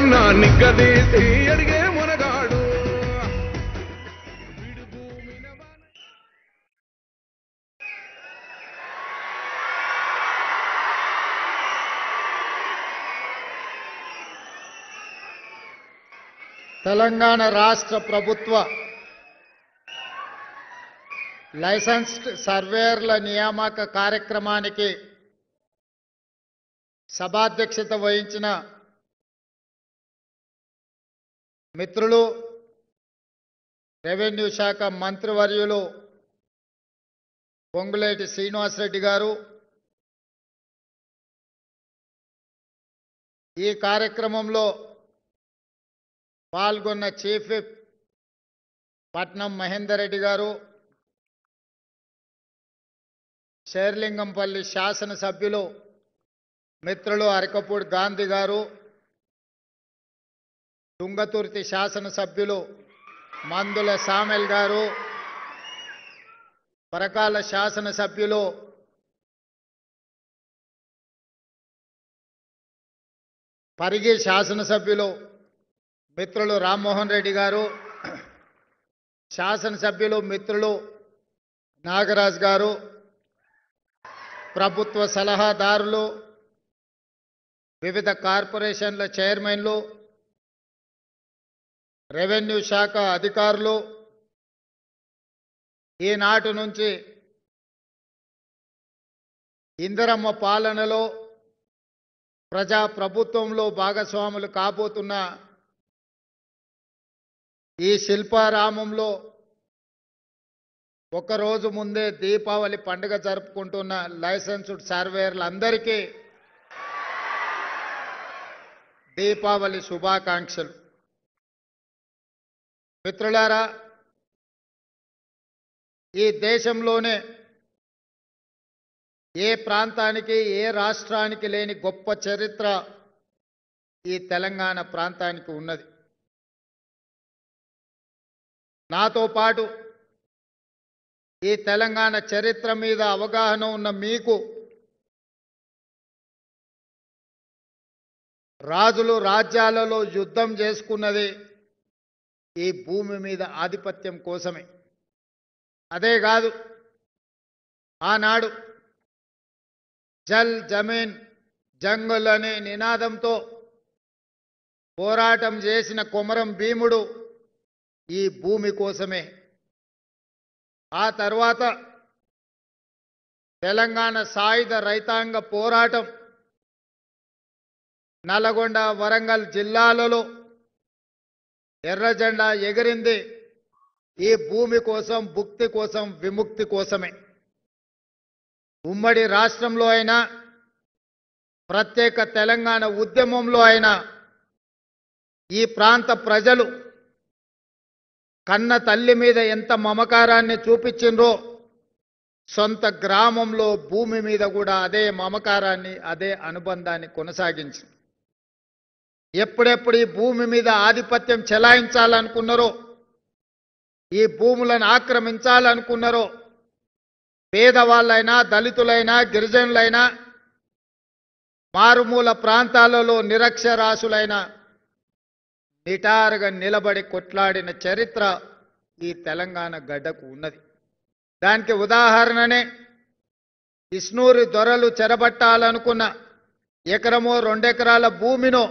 ఎవడన్నా నిగ్గదీసి అడిగే మునగాడు. తెలంగాణ రాష్ట్ర ప్రభుత్వ లైసెన్స్డ్ సర్వేయర్ల నియామక కార్యక్రమానికి సభాధ్యక్షత వహించిన మిత్రులు రెవెన్యూ శాఖ మంత్రివర్యులు పొంగులేటి శ్రీనివాసరెడ్డి గారు, ఈ కార్యక్రమంలో పాల్గొన్న చీఫ్ విప్ పట్నం మహేందర్ రెడ్డి గారు, శేర్లింగంపల్లి శాసనసభ్యులు మిత్రులు అరకపూడి గాంధీ గారు, తుంగతుర్తి శాసనసభ్యులు మందుల సామెల్ గారు, పరకాల శాసనసభ్యులు పరిగి శాసనసభ్యులు మిత్రులు రామ్మోహన్ రెడ్డి గారు, శాసనసభ్యులు మిత్రులు నాగరాజ్ గారు, ప్రభుత్వ సలహాదారులు, వివిధ కార్పొరేషన్ల చైర్మన్లు, రెవెన్యూ శాఖ అధికారులు, ఈనాటి నుంచి ఇందిరమ్మ పాలనలో ప్రజాప్రభుత్వంలో భాగస్వాములు కాబోతున్న ఈ శిల్పారామంలో ఒకరోజు ముందే దీపావళి పండుగ జరుపుకుంటున్న లైసెన్స్డ్ సర్వేయర్లందరికీ దీపావళి శుభాకాంక్షలు. మిత్రులారా, ఈ దేశంలోనే ఏ ప్రాంతానికి ఏ రాష్ట్రానికి లేని గొప్ప చరిత్ర ఈ తెలంగాణ ప్రాంతానికి ఉన్నది. నాతో పాటు ఈ తెలంగాణ చరిత్ర మీద అవగాహన ఉన్న మీకు రాజులు రాజ్యాలలో యుద్ధం చేసుకున్నది ఈ భూమి మీద ఆధిపత్యం కోసమే. అదే కాదు, ఆనాడు జల్ జమీన్ జంగల్ అనే నినాదంతో పోరాటం చేసిన కొమరం భీముడు ఈ భూమి కోసమే. ఆ తర్వాత తెలంగాణ సాయుధ రైతాంగ పోరాటం నల్గొండ వరంగల్ జిల్లాలలో ఎర్ర జెండా ఎగిరింది ఈ భూమి కోసం, భుక్తి కోసం, విముక్తి కోసమే. ఉమ్మడి రాష్ట్రంలో అయినా ప్రత్యేక తెలంగాణ ఉద్యమంలో అయినా ఈ ప్రాంత ప్రజలు కన్న తల్లి మీద ఎంత మమకారాన్ని చూపించిండ్రో సొంత గ్రామంలో భూమి మీద కూడా అదే మమకారాన్ని, అదే అనుబంధాన్ని కొనసాగించింది. ఎప్పుడెప్పుడు ఈ భూమి మీద ఆధిపత్యం చెలాయించాలనుకున్నారో, ఈ భూములను ఆక్రమించాలనుకున్నారో, పేదవాళ్ళైనా, దళితులైనా, గిరిజనులైనా, మారుమూల ప్రాంతాలలో నిరక్షరాస్యులైన నిటారుగా నిలబడి కొట్లాడిన చరిత్ర ఈ తెలంగాణ గడ్డకు ఉన్నది. దానికి ఉదాహరణనే ఇస్నూరి దొరలు చెరబట్టాలనుకున్న ఎకరమో 2 ఎకరాల భూమినో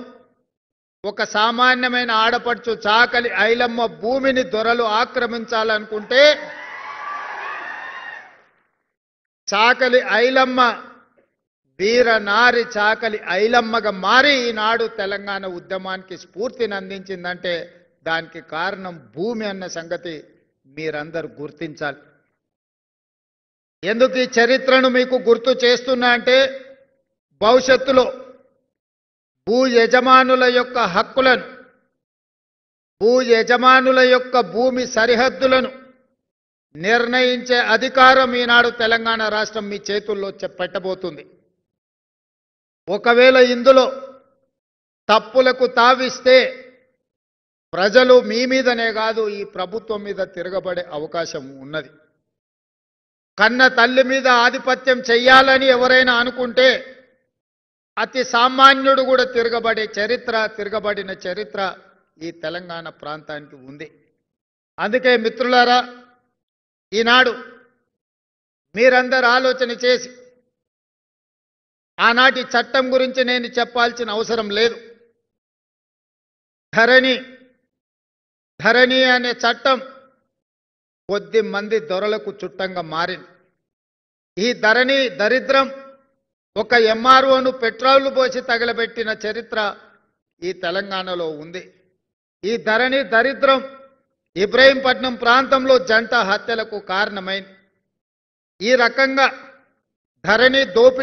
ఒక సామాన్యమైన ఆడపడుచు చాకలి ఐలమ్మ భూమిని దొరలు ఆక్రమించాలనుకుంటే చాకలి ఐలమ్మ వీరనారి చాకలి ఐలమ్మగా మారి ఈనాడు తెలంగాణ ఉద్యమానికి స్ఫూర్తిని అందించిందంటే దానికి కారణం భూమి అన్న సంగతి మీరందరూ గుర్తించాలి. ఎందుకు ఈ చరిత్రను మీకు గుర్తు చేస్తున్నా అంటే భవిష్యత్తులో భూ యజమానుల యొక్క హక్కులను, భూ యజమానుల యొక్క భూమి సరిహద్దులను నిర్ణయించే అధికారం ఈనాడు తెలంగాణ రాష్ట్రం మీ చేతుల్లో పెట్టబోతుంది. ఒకవేళ ఇందులో తప్పులకు తావిస్తే ప్రజలు మీ మీదనే కాదు ఈ ప్రభుత్వం మీద తిరగబడే అవకాశం ఉన్నది. కన్న తల్లి మీద ఆధిపత్యం చెయ్యాలని ఎవరైనా అనుకుంటే అతి సామాన్యుడు కూడా తిరగబడిన చరిత్ర ఈ తెలంగాణ ప్రాంతానికి ఉంది. అందుకే మిత్రులారా, ఈనాడు మీరందరూ ఆలోచన చేసి, ఆనాటి చట్టం గురించి నేను చెప్పాల్సిన అవసరం లేదు. ధరణి అనే చట్టం కొద్ది మంది దొరలకు చుట్టంగా మారింది. ఈ ధరణి దరిద్రం ఒక ఎంఆర్ఓను పెట్రోల్ పోసి తగలబెట్టిన చరిత్ర ఈ తెలంగాణలో ఉంది. ఈ ధరణి దరిద్రం ఇబ్రహీంపట్నం ప్రాంతంలో జంట హత్యలకు కారణమైంది. ఈ రకంగా ధరణి దోపిడీ